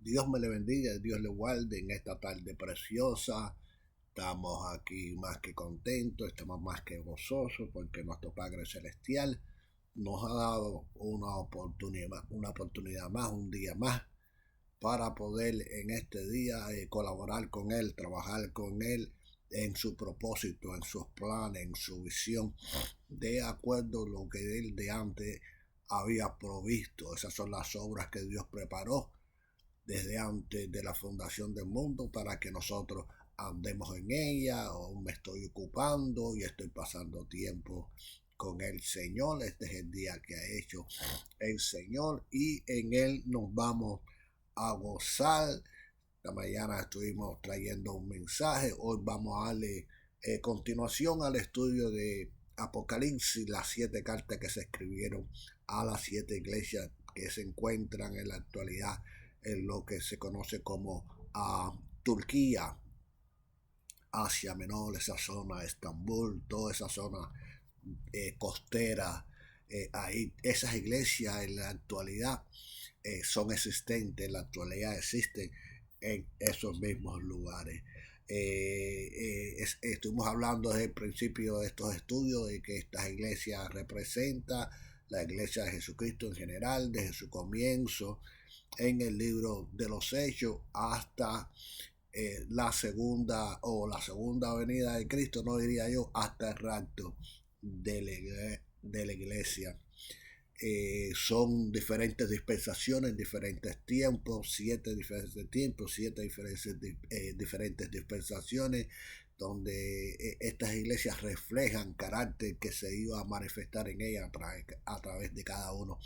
Dios me le bendiga, Dios le guarde en esta tarde preciosa. Estamos aquí más que contentos, estamos más que gozosos porque nuestro Padre Celestial nos ha dado una oportunidad más, un día más, para poder en este día colaborar con Él, trabajar con Él en su propósito, en sus planes, en su visión, de acuerdo a lo que Él de antes había provisto. Esas son las obras que Dios preparó desde antes de la fundación del mundo para que nosotros andemos en ella. O me estoy ocupando y estoy pasando tiempo con el Señor. Este es el día que ha hecho el Señor y en Él nos vamos a gozar. Esta mañana estuvimos trayendo un mensaje. Hoy vamos a darle continuación al estudio de Apocalipsis, las 7 cartas que se escribieron a las 7 iglesias que se encuentran en la actualidad en lo que se conoce como Turquía, Asia Menor, esa zona, Estambul, toda esa zona costera. Ahí esas iglesias en la actualidad son existentes, en la actualidad existen en esos mismos lugares. Estuvimos hablando desde el principio de estos estudios de que estas iglesias representan la iglesia de Jesucristo en general, desde su comienzo en el libro de los Hechos hasta la segunda venida de Cristo, no diría yo, hasta el rapto de la iglesia. Son diferentes dispensaciones, diferentes tiempos, 7 diferentes tiempos, 7 diferentes dispensaciones, donde estas iglesias reflejan carácter que se iba a manifestar en ellas a través de cada uno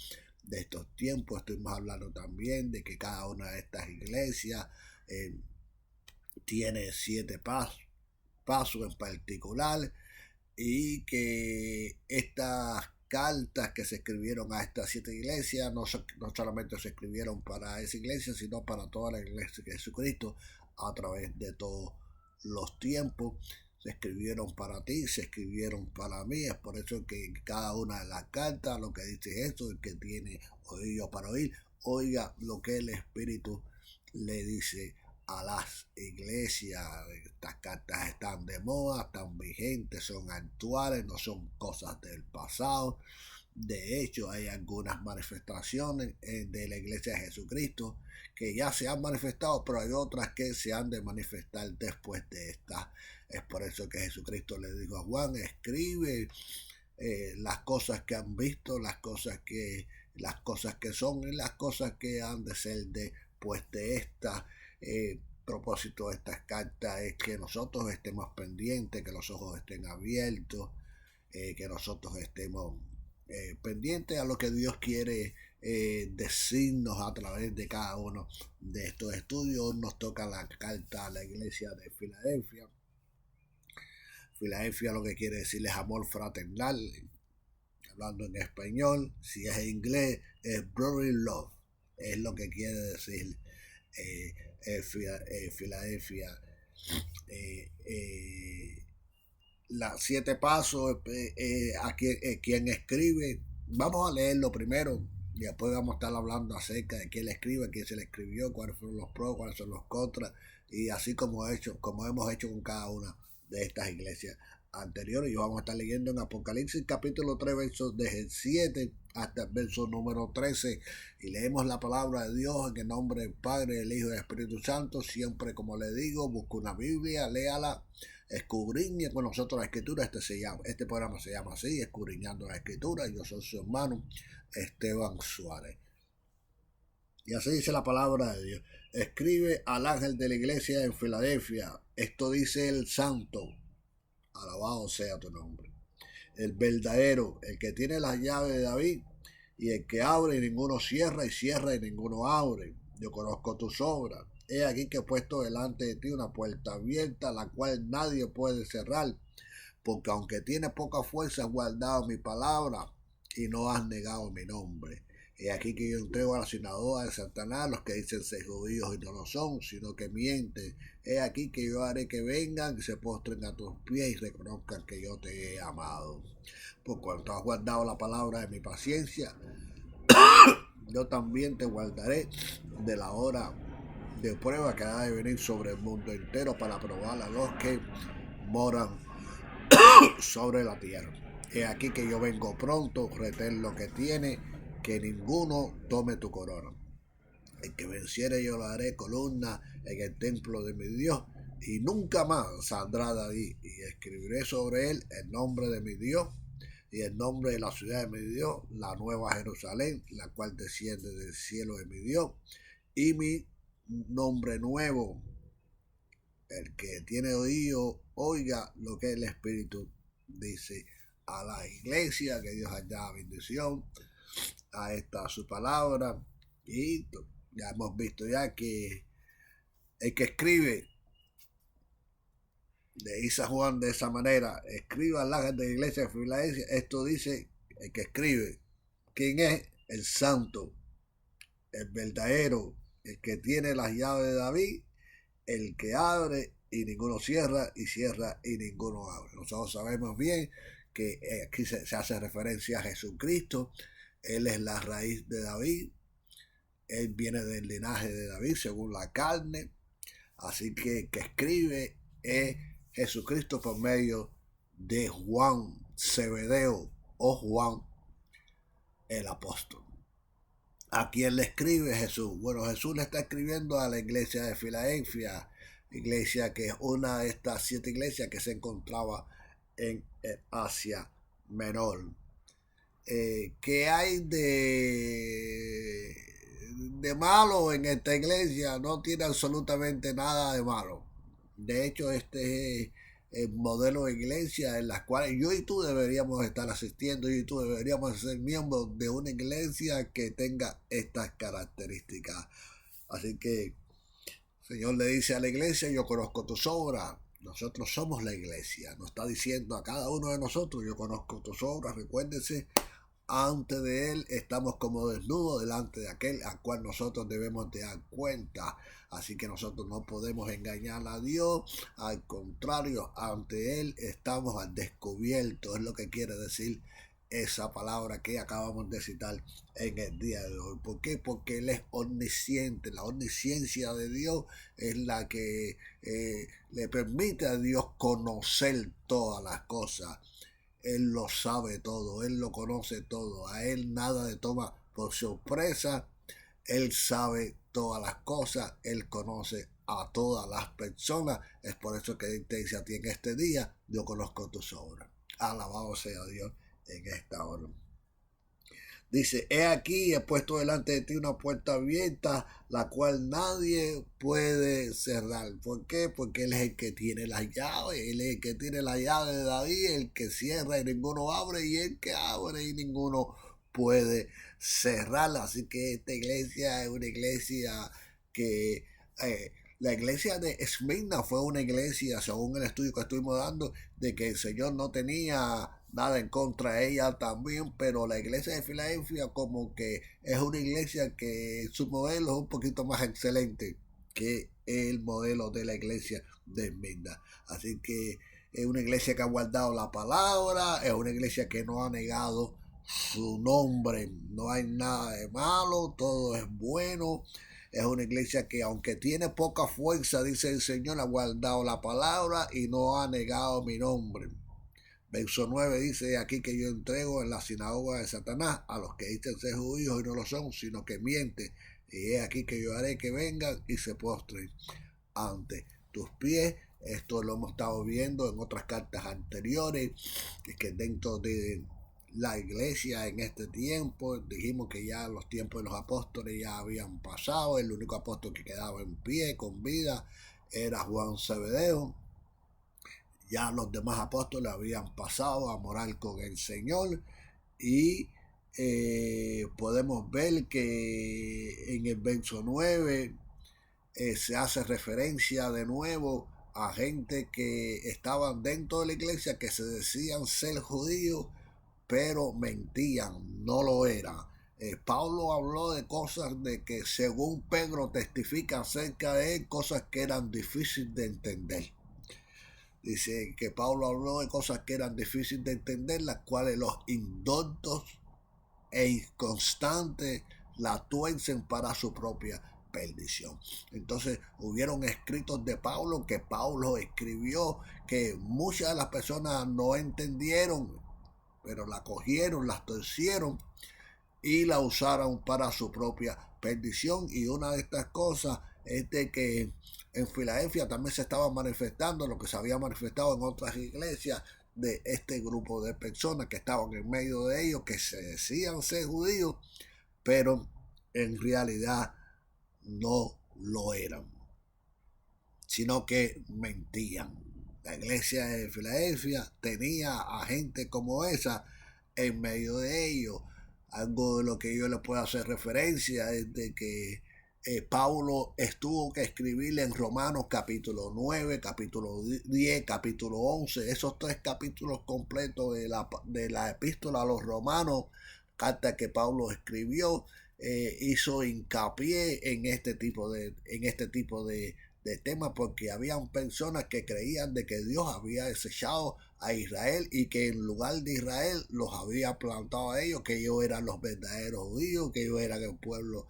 de estos tiempos. Estuvimos hablando también de que cada una de estas iglesias tiene 7 pasos en particular, y que estas cartas que se escribieron a estas 7 iglesias no solamente se escribieron para esa iglesia, sino para toda la iglesia de Jesucristo a través de todos los tiempos. Se escribieron para ti, se escribieron para mí. Es por eso que cada una de las cartas lo que dice es esto: el que tiene oído para oír, oiga lo que el Espíritu le dice a las iglesias. Estas cartas están de moda, están vigentes, son actuales, no son cosas del pasado. De hecho, hay algunas manifestaciones de la iglesia de Jesucristo que ya se han manifestado, pero hay otras que se han de manifestar después de estas. Es por eso que Jesucristo le dijo a Juan: escribe las cosas que han visto, las cosas que son y las cosas que han de ser después de esta. Propósito de estas cartas es que nosotros estemos pendientes, que los ojos estén abiertos, que nosotros estemos pendientes a lo que Dios quiere decirnos a través de cada uno de estos estudios. Nos toca la carta a la iglesia de Filadelfia. Filadelfia lo que quiere decir es amor fraternal, hablando en español. Si es en inglés es brotherly love, es lo que quiere decir Filadelfia. Las 7 pasos, a quien escribe. Vamos a leerlo primero y después vamos a estar hablando acerca de quién le escribe, quién se le escribió, cuáles fueron los pros, cuáles son los contras, y así como hemos hecho con cada una de estas iglesias anteriores. Y vamos a estar leyendo en Apocalipsis capítulo 3, versos desde el 7 hasta el verso número 13, y leemos la palabra de Dios en el nombre del Padre, del Hijo y del Espíritu Santo. Siempre, como le digo, busca una Biblia, léala, escudriñe con nosotros la Escritura. Este programa se llama así, Escudriñando la Escritura. Yo soy su hermano Esteban Suárez. Y así dice la palabra de Dios: escribe al ángel de la iglesia en Filadelfia, esto dice el santo, alabado sea tu nombre, el verdadero, el que tiene las llaves de David, y el que abre y ninguno cierra, y cierra y ninguno abre. Yo conozco tus obras. He aquí que he puesto delante de ti una puerta abierta, la cual nadie puede cerrar, porque aunque tienes poca fuerza, has guardado mi palabra y no has negado mi nombre. He aquí que yo entrego a la sinagoga de Satanás, los que dicen ser judíos y no lo son, sino que mienten. He aquí que yo haré que vengan y se postren a tus pies y reconozcan que yo te he amado. Por cuanto has guardado la palabra de mi paciencia, yo también te guardaré de la hora de prueba que ha de venir sobre el mundo entero para probar a los que moran sobre la tierra. He aquí que yo vengo pronto, retén lo que tiene, que ninguno tome tu corona. El que venciere yo le haré columna en el templo de mi Dios, y nunca más saldrá de ahí, y escribiré sobre él el nombre de mi Dios y el nombre de la ciudad de mi Dios, la nueva Jerusalén, la cual desciende del cielo de mi Dios, y mi nombre nuevo. El que tiene oído, oiga lo que el Espíritu dice a la iglesia. Que Dios haya bendición a esta su palabra. Y ya hemos visto ya que el que escribe, le dice a Juan de esa manera: escriba al ángel de la iglesia de Filadelfia. Esto dice el que escribe. ¿Quién es? El santo, el verdadero, el que tiene las llaves de David, el que abre y ninguno cierra, y cierra y ninguno abre. Nosotros sabemos bien que aquí se hace referencia a Jesucristo. Él es la raíz de David. Él viene del linaje de David según la carne. Así que escribe es Jesucristo por medio de Juan Zebedeo o Juan el apóstol. ¿A quién le escribe Jesús? Bueno, Jesús le está escribiendo a la iglesia de Filadelfia, iglesia que es una de estas 7 iglesias que se encontraba en Asia Menor. ¿Qué hay de malo en esta iglesia? No tiene absolutamente nada de malo. De hecho, este es el modelo de iglesia en las cuales yo y tú deberíamos estar asistiendo. Yo y tú deberíamos ser miembros de una iglesia que tenga estas características. Así que el Señor le dice a la iglesia: yo conozco tus obras. Nosotros somos la iglesia. Nos está diciendo a cada uno de nosotros: yo conozco tus obras. Recuérdense, ante de él estamos como desnudos delante de aquel al cual nosotros debemos de dar cuenta. Así que nosotros no podemos engañar a Dios. Al contrario, ante él estamos al descubierto. Es lo que quiere decir esa palabra que acabamos de citar en el día de hoy. ¿Por qué? Porque él es omnisciente. La omnisciencia de Dios es la que le permite a Dios conocer todas las cosas. Él lo sabe todo, Él lo conoce todo, a Él nada le toma por sorpresa. Él sabe todas las cosas, Él conoce a todas las personas. Es por eso que Él te dice a ti en este día: yo conozco tus obras. Alabado sea Dios en esta hora. Dice: he aquí, he puesto delante de ti una puerta abierta, la cual nadie puede cerrar. ¿Por qué? Porque Él es el que tiene las llaves. Él es el que tiene la llave de David, el que cierra y ninguno abre, y el que abre y ninguno puede cerrarla. Así que esta iglesia es una iglesia que... la iglesia de Esmirna fue una iglesia, según el estudio que estuvimos dando, de que el Señor no tenía nada en contra de ella también, pero la iglesia de Filadelfia como que es una iglesia que su modelo es un poquito más excelente que el modelo de la iglesia de Esmirna. Así que es una iglesia que ha guardado la palabra, es una iglesia que no ha negado su nombre. No hay nada de malo, todo es bueno. Es una iglesia que, aunque tiene poca fuerza, dice el Señor, ha guardado la palabra y no ha negado mi nombre. Verso 9 dice: aquí que yo entrego en la sinagoga de Satanás a los que dicen ser judíos y no lo son, sino que mienten. Y es aquí que yo haré que vengan y se postren ante tus pies. Esto lo hemos estado viendo en otras cartas anteriores, que dentro de la iglesia en este tiempo, dijimos que ya los tiempos de los apóstoles ya habían pasado. El único apóstol que quedaba en pie con vida era Juan Zebedeo. Ya los demás apóstoles habían pasado a morar con el Señor, y podemos ver que en el verso 9 se hace referencia de nuevo a gente que estaban dentro de la iglesia, que se decían ser judíos, pero mentían, no lo eran. Pablo habló de cosas de que, según Pedro testifica acerca de él, cosas que eran difíciles de entender. Dice que Pablo habló de cosas que eran difíciles de entender, las cuales los indoctos e inconstantes la tuercen para su propia perdición. Entonces hubieron escritos de Pablo que Pablo escribió que muchas de las personas no entendieron, pero la cogieron, las torcieron y la usaron para su propia perdición. Y una de estas cosas es de que en Filadelfia también se estaba manifestando lo que se había manifestado en otras iglesias, de este grupo de personas que estaban en medio de ellos, que se decían ser judíos, pero en realidad no lo eran, sino que mentían. La iglesia de Filadelfia tenía a gente como esa en medio de ellos. Algo de lo que yo le puedo hacer referencia es de que Pablo estuvo que escribirle en Romanos capítulo 9, capítulo 10, capítulo 11, esos 3 capítulos completos de la epístola a los romanos, carta que Pablo escribió, hizo hincapié en este tipo de temas, porque habían personas que creían de que Dios había desechado a Israel y que en lugar de Israel los había plantado a ellos, que ellos eran los verdaderos judíos, que ellos eran el pueblo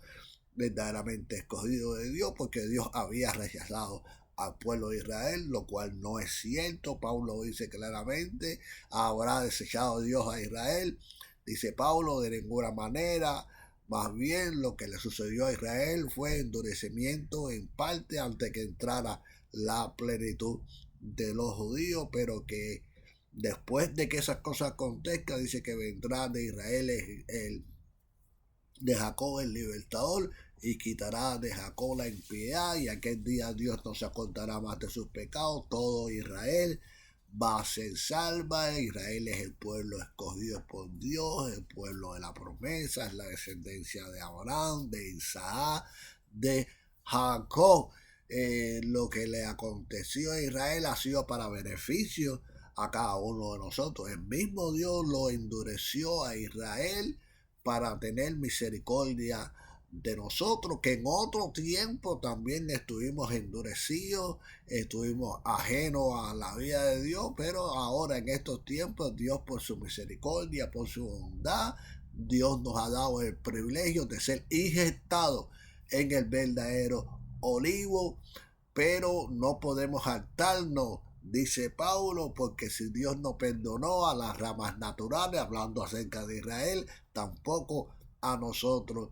verdaderamente escogido de Dios, porque Dios había rechazado al pueblo de Israel, lo cual no es cierto. Pablo dice claramente: habrá desechado Dios a Israel. Dice Pablo: de ninguna manera. Más bien lo que le sucedió a Israel fue endurecimiento en parte antes que entrara la plenitud de los judíos, pero que después de que esas cosas acontezcan, dice que vendrá de Israel de Jacob el libertador, y quitará de Jacob la impiedad, y aquel día Dios no se acordará más de sus pecados. Todo Israel va a ser salva. Israel es el pueblo escogido por Dios, el pueblo de la promesa, es la descendencia de Abraham, de Isaac, de Jacob. Lo que le aconteció a Israel ha sido para beneficio a cada uno de nosotros. El mismo Dios lo endureció a Israel para tener misericordia de nosotros, que en otro tiempo también estuvimos endurecidos, estuvimos ajenos a la vida de Dios, pero ahora en estos tiempos Dios, por su misericordia, por su bondad, Dios nos ha dado el privilegio de ser injertados en el verdadero olivo, pero no podemos hartarnos, dice Pablo, porque si Dios no perdonó a las ramas naturales, hablando acerca de Israel, tampoco a nosotros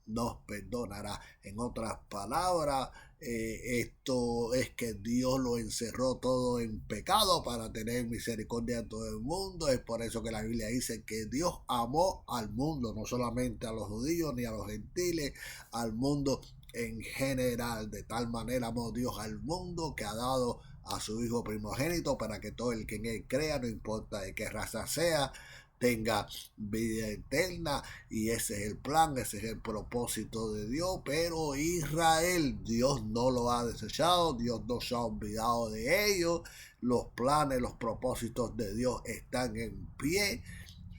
nos perdonará. En otras palabras, esto es que Dios lo encerró todo en pecado para tener misericordia de todo el mundo. Es por eso que la Biblia dice que Dios amó al mundo, no solamente a los judíos ni a los gentiles, al mundo en general. De tal manera amó Dios al mundo que ha dado a su Hijo primogénito, para que todo el que en él crea, no importa de qué raza sea, tenga vida eterna. Y ese es el plan, ese es el propósito de Dios. Pero Israel, Dios no lo ha desechado, Dios no se ha olvidado de ellos. Los planes, los propósitos de Dios están en pie.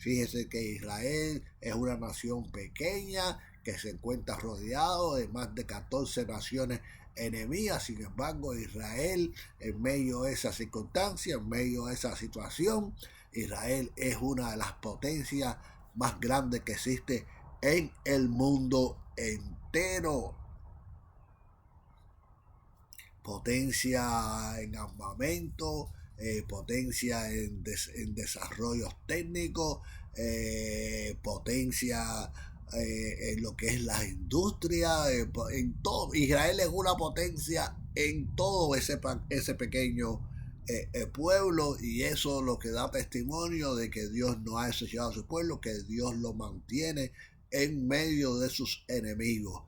Fíjese que Israel es una nación pequeña que se encuentra rodeado de más de 14 naciones enemigas. Sin embargo, Israel, en medio de esa circunstancia, en medio de esa situación, Israel es una de las potencias más grandes que existe en el mundo entero. Potencia en armamento, potencia en desarrollos técnicos, potencia en lo que es la industria, en todo. Israel es una potencia en todo ese pequeño pueblo, y eso es lo que da testimonio de que Dios no ha desechado a su pueblo, que Dios lo mantiene en medio de sus enemigos.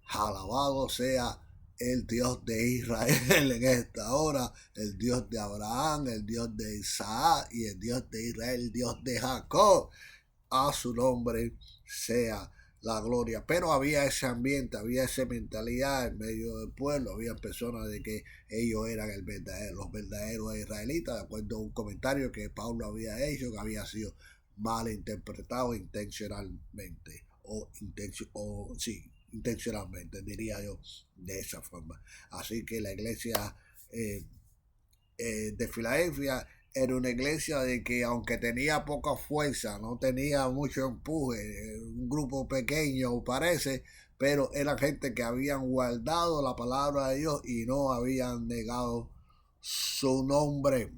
Alabado sea el Dios de Israel en esta hora, el Dios de Abraham, el Dios de Isaac y el Dios de Israel, el Dios de Jacob. A su nombre sea la gloria. Pero había ese ambiente, había esa mentalidad en medio del pueblo, había personas de que ellos eran los verdaderos israelitas, de acuerdo a un comentario que Pablo había hecho, que había sido mal interpretado intencionalmente, intencionalmente, diría yo, de esa forma. Así que la iglesia de Filadelfia era una iglesia de que, aunque tenía poca fuerza, no tenía mucho empuje, un grupo pequeño parece, pero eran gente que habían guardado la palabra de Dios y no habían negado su nombre.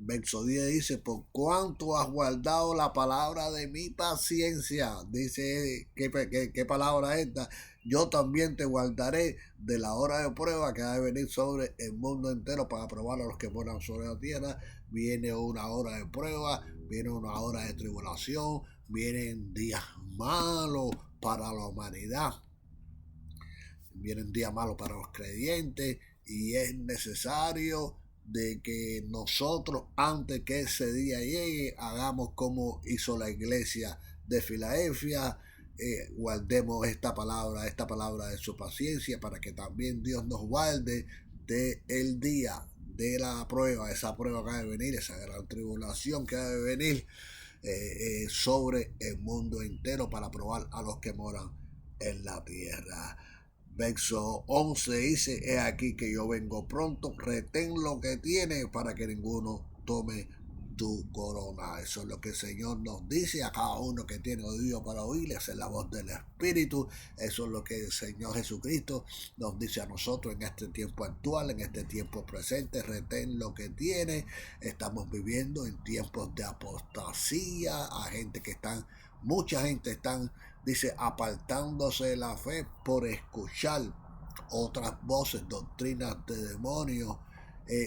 Verso 10 dice, por cuanto has guardado la palabra de mi paciencia, dice, ¿qué palabra es esta? Yo también te guardaré de la hora de prueba que ha de venir sobre el mundo entero para probar a los que moran sobre la tierra. Viene una hora de prueba, viene una hora de tribulación, vienen días malos para la humanidad, vienen días malos para los creyentes, y es necesario de que nosotros, antes que ese día llegue, hagamos como hizo la iglesia de Filadelfia. Guardemos esta palabra de su paciencia, para que también Dios nos guarde de el día de la prueba, esa prueba que ha de venir, esa gran tribulación que ha de venir sobre el mundo entero, para probar a los que moran en la tierra. Verso 11 dice, he aquí que yo vengo pronto, retén lo que tienes para que ninguno tome tu corona. Eso es lo que el Señor nos dice a cada uno que tiene oído para oír, esa es la voz del Espíritu. Eso es lo que el Señor Jesucristo nos dice a nosotros en este tiempo actual, en este tiempo presente. Retén lo que tiene. Estamos viviendo en tiempos de apostasía, a gente que están, mucha gente están, dice, apartándose de la fe por escuchar otras voces, doctrinas de demonios,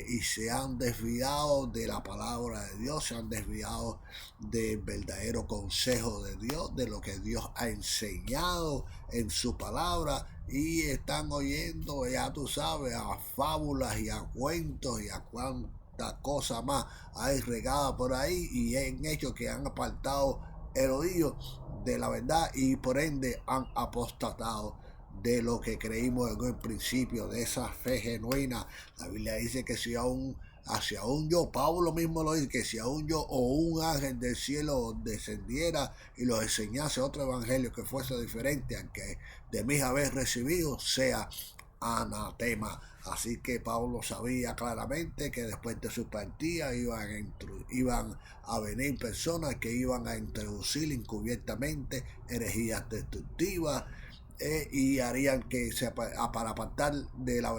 y se han desviado de la palabra de Dios, se han desviado del verdadero consejo de Dios, de lo que Dios ha enseñado en su palabra, y están oyendo, ya tú sabes, a fábulas y a cuentos y a cuánta cosa más hay regada por ahí, y en hechos que han apartado el oído de la verdad, y por ende han apostatado de lo que creímos en el principio, de esa fe genuina. La Biblia dice que si aún yo, Pablo mismo lo dice, que si aún yo o un ángel del cielo descendiera y los enseñase otro evangelio que fuese diferente al que de mí habéis recibido, sea anatema. Así que Pablo sabía claramente que después de su partida iban a venir personas que iban a introducir encubiertamente herejías destructivas, y harían que para apartar de la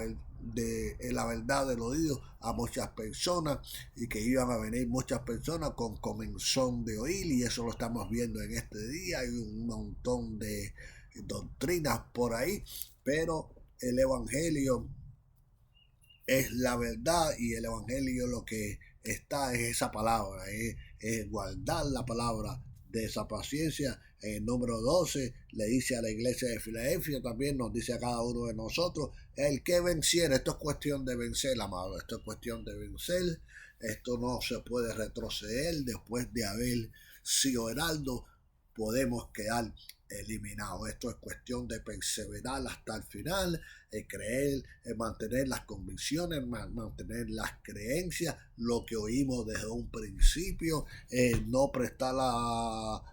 verdad del oído a muchas personas, y que iban a venir muchas personas con comezón de oír, y eso lo estamos viendo en este día. Hay un montón de doctrinas por ahí, pero el evangelio es la verdad, y el evangelio lo que está es esa palabra, es guardar la palabra de esa paciencia. En el número 12 le dice a la iglesia de Filadelfia, también nos dice a cada uno de nosotros, el que venciera. Esto es cuestión de vencer, amado, esto es cuestión de vencer. Esto no se puede retroceder. Después de haber sido heraldo, podemos quedar eliminados. Esto es cuestión de perseverar hasta el final, creer, mantener las convicciones, mantener las creencias, lo que oímos desde un principio, no prestar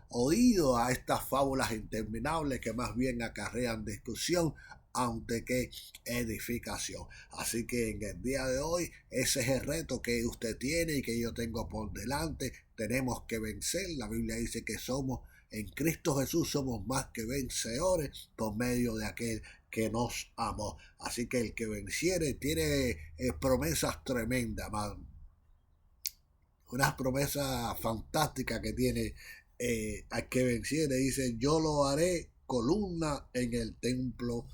oído a estas fábulas interminables que más bien acarrean discusión antes que edificación. Así que en el día de hoy, ese es el reto que usted tiene y que yo tengo por delante. Tenemos que vencer. La Biblia dice que en Cristo Jesús somos más que vencedores por medio de aquel que nos amó. Así que el que venciere tiene promesas tremendas, man. Unas promesas fantásticas que tiene al que venciere. Dice, yo lo haré columna en el templo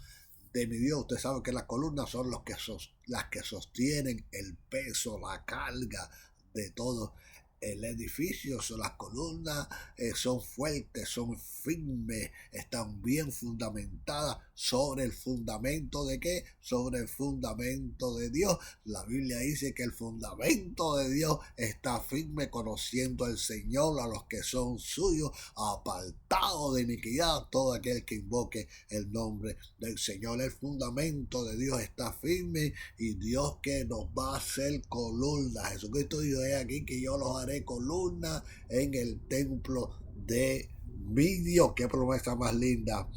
de mi Dios. Usted sabe que las columnas son las que sostienen el peso, la carga de todo el edificio. Son las columnas, son fuertes, son firmes, están bien fundamentadas sobre el fundamento de ¿qué? Sobre el fundamento de Dios. La Biblia dice que el fundamento de Dios está firme, conociendo al Señor a los que son suyos, apartado de iniquidad todo aquel que invoque el nombre del Señor. El fundamento de Dios está firme, y Dios que nos va a hacer columna. Jesucristo dijo, aquí que yo los haré columna en el templo de mi Dios. Qué promesa más linda.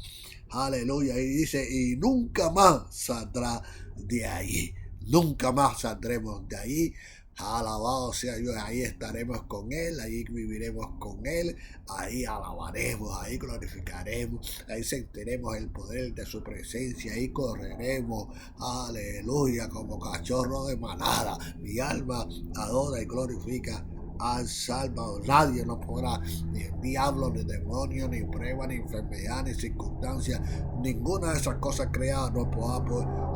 Aleluya. Y dice, y nunca más saldrá de ahí. Nunca más saldremos de ahí, Alabado sea Dios, ahí estaremos con Él, ahí viviremos con Él, ahí alabaremos, ahí glorificaremos, ahí sentiremos el poder de su presencia, ahí correremos, aleluya, como cachorro de manada. Mi alma adora y glorifica al Salvador. Nadie nos podrá, ni el diablo, ni demonio, ni prueba, ni enfermedad, ni circunstancia, ninguna de esas cosas creadas nos podrá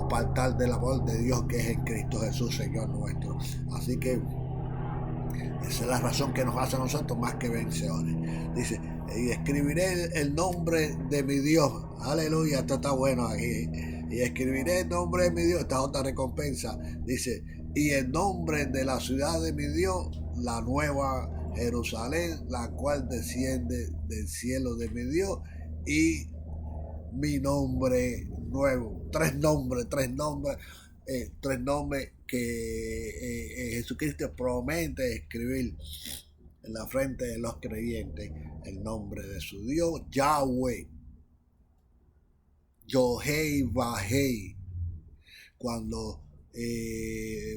apartar del amor de Dios que es en Cristo Jesús, Señor nuestro. Así que esa es la razón que nos hace a nosotros más que vencedores. Dice, y escribiré el nombre de mi Dios. Aleluya, esto está bueno aquí. Y escribiré el nombre de mi Dios. Esta es otra recompensa. Dice, y el nombre de la ciudad de mi Dios, la nueva Jerusalén, la cual desciende del cielo de mi Dios, y mi nombre nuevo. Tres nombres que Jesucristo promete escribir en la frente de los creyentes. El nombre de su Dios, Yahweh, Yohei Vahei. Cuando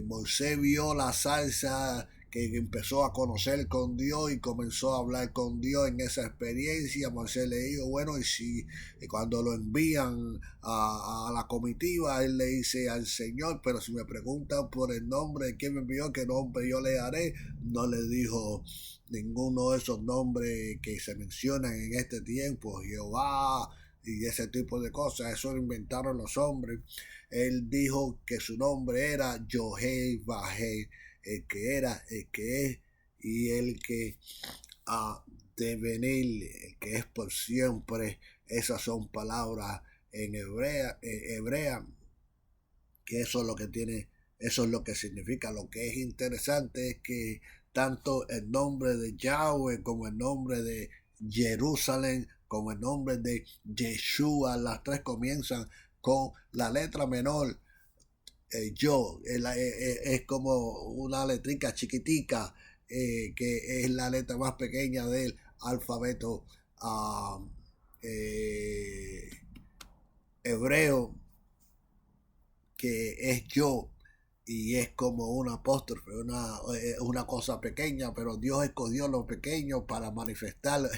Moisés vio la salsa, que empezó a conocer con Dios y comenzó a hablar con Dios en esa experiencia, Moisés le dijo, bueno, y si cuando lo envían a la comitiva, él le dice al Señor, pero si me preguntan por el nombre de quien me envió, qué nombre yo le daré, no le dijo ninguno de esos nombres que se mencionan en este tiempo, Jehová y ese tipo de cosas, eso lo inventaron los hombres. Él dijo que su nombre era Yohei Vahei, el que era, el que es y el que ha de venir, el que es por siempre. Esas son palabras en hebrea, que eso es lo que tiene, eso es lo que significa. Lo que es interesante es que tanto el nombre de Yahweh como el nombre de Jerusalén, como el nombre de Yeshua, las tres comienzan con la letra menor. Es como una letrica chiquitica, que es la letra más pequeña del alfabeto uh, hebreo, que es yo, y es como un apóstrofe, una cosa pequeña, pero Dios escogió lo pequeño para manifestar,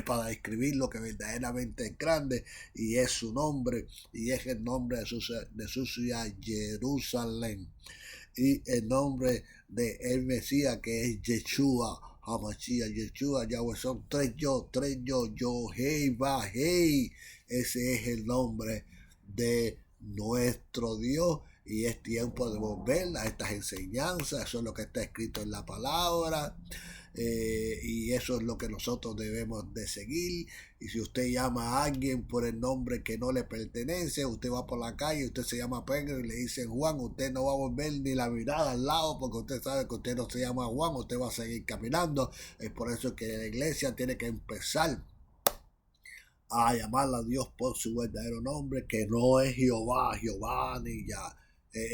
para describir lo que verdaderamente es grande, y es su nombre, y es el nombre de su ciudad, Jerusalén, y el nombre de el Mesías, que es Yeshua, Hamashiach, Yeshua, Yahweh, son tres yo, hey, va, hey, ese es el nombre de nuestro Dios, y es tiempo de volver a estas enseñanzas. Eso es lo que está escrito en la palabra, y eso es lo que nosotros debemos de seguir. Y si usted llama a alguien por el nombre que no le pertenece, usted va por la calle, usted se llama Pedro y le dicen Juan, usted no va a volver ni la mirada al lado, porque usted sabe que usted no se llama Juan, usted va a seguir caminando. Es por eso que la iglesia tiene que empezar a llamar a Dios por su verdadero nombre, que no es Jehová, ni ya.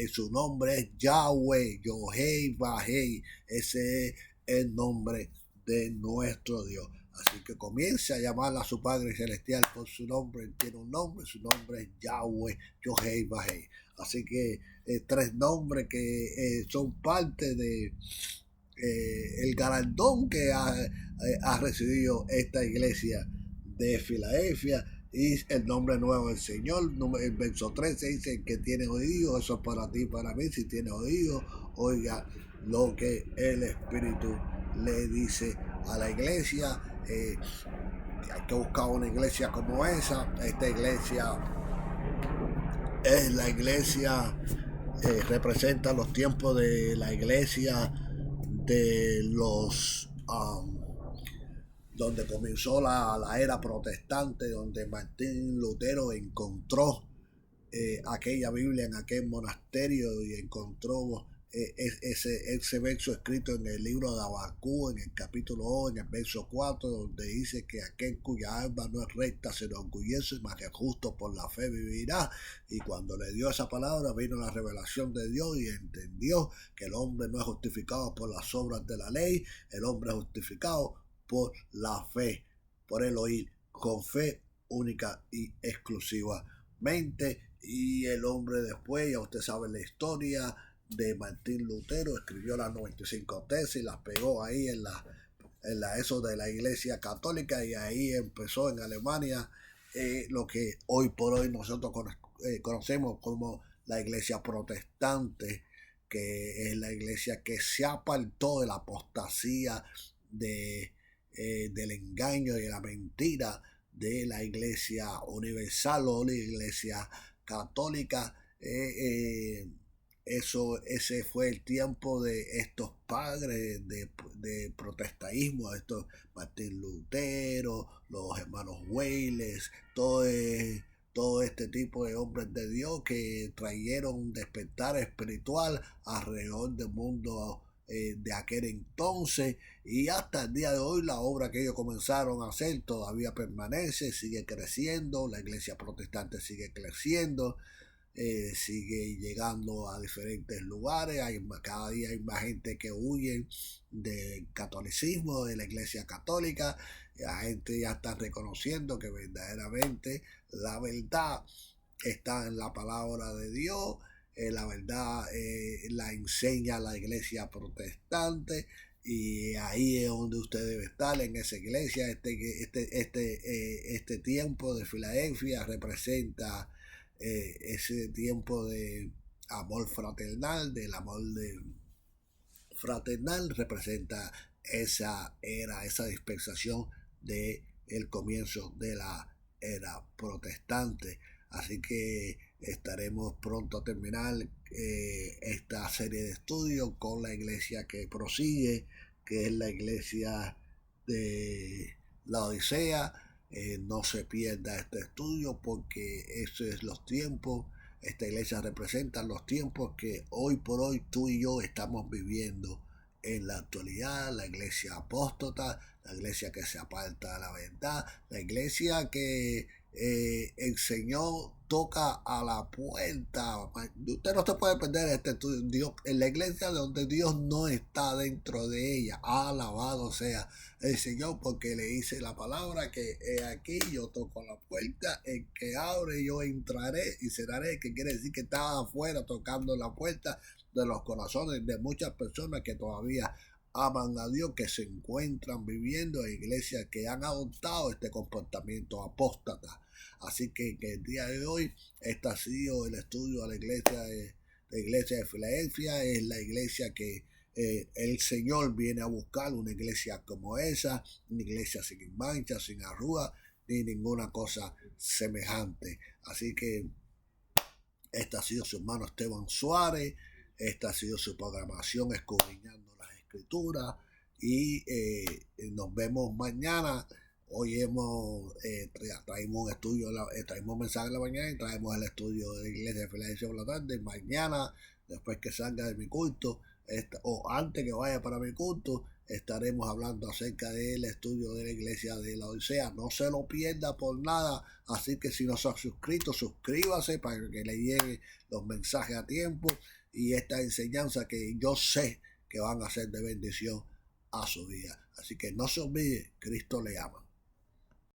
Su nombre es Yahweh, Yohei Vahei. Ese es el nombre de nuestro Dios. Así que comience a llamar a su Padre Celestial por su nombre. Él tiene un nombre, su nombre es Yahweh, Yohei Vahei. Así que tres nombres que son parte de el galardón que ha recibido esta iglesia de Filadelfia, y el nombre nuevo del Señor. El verso 13 dice que tiene oído, eso es para ti y para mí. Si tiene oído, oiga lo que el Espíritu le dice a la iglesia. Hay que buscar una iglesia como esa. Esta iglesia es la iglesia, representa los tiempos de la iglesia de los donde comenzó la era protestante, donde Martín Lutero encontró aquella Biblia en aquel monasterio y encontró ese verso escrito en el libro de Abacú, en el capítulo 2, en el verso 4, donde dice que aquel cuya alma no es recta se enorgullece, mas que justo por la fe vivirá. Y cuando le dio esa palabra, vino la revelación de Dios y entendió que el hombre no es justificado por las obras de la ley, el hombre es justificado por la fe, por el oír, con fe única y exclusivamente. Y el hombre después, ya usted sabe la historia, de Martín Lutero, escribió las 95 tesis, las pegó ahí en eso de la Iglesia Católica, y ahí empezó en Alemania lo que hoy por hoy nosotros conocemos como la Iglesia Protestante, que es la iglesia que se apartó de la apostasía, del engaño y de la mentira de la Iglesia Universal o la Iglesia Católica. Ese fue el tiempo de estos padres de protestaísmo, estos Martín Lutero, los hermanos Weiles, todo este tipo de hombres de Dios que trajeron un despertar espiritual alrededor del mundo de aquel entonces, y hasta el día de hoy la obra que ellos comenzaron a hacer todavía permanece, sigue creciendo, la iglesia protestante sigue creciendo, sigue llegando a diferentes lugares, cada día hay más gente que huye del catolicismo, de la iglesia católica. La gente ya está reconociendo que verdaderamente la verdad está en la palabra de Dios, la verdad la enseña la iglesia protestante, y ahí es donde usted debe estar, en esa iglesia. Este tiempo de Filadelfia representa ese tiempo de amor fraternal, del amor fraternal, representa esa era, esa dispensación de el comienzo de la era protestante. Así que estaremos pronto a terminar esta serie de estudios con la iglesia que prosigue, que es la iglesia de la Odisea. No se pierda este estudio, porque eso es los tiempos. Esta iglesia representa los tiempos que hoy por hoy tú y yo estamos viviendo en la actualidad. La iglesia apóstata, la iglesia que se aparta de la verdad, la iglesia que el Señor toca a la puerta. Usted no se puede perder este estudio. Dios, en la iglesia donde Dios no está dentro de ella, alabado sea el Señor, porque le dice la palabra que aquí yo toco a la puerta, el que abre yo entraré y cenaré, que quiere decir que está afuera tocando la puerta de los corazones de muchas personas que todavía aman a Dios, que se encuentran viviendo en iglesias que han adoptado este comportamiento apóstata. Así que el día de hoy este ha sido el estudio de la iglesia de Filadelfia. Es la iglesia que el Señor viene a buscar, una iglesia como esa, una iglesia sin mancha, sin arruga, ni ninguna cosa semejante. Así que este ha sido su hermano Esteban Suárez. Esta ha sido su programación Escudriñando las Escrituras, y nos vemos mañana. Hoy traímos un estudio, traímos un mensaje en la mañana y traemos el estudio de la iglesia de Filadelfia por la tarde. Mañana, después que salga de mi culto, o antes que vaya para mi culto, estaremos hablando acerca del estudio de la iglesia de la Odisea. No se lo pierda por nada. Así que si no se ha suscrito, suscríbase para que le lleguen los mensajes a tiempo, y esta enseñanza que yo sé que van a ser de bendición a su vida. Así que no se olvide, Cristo le ama.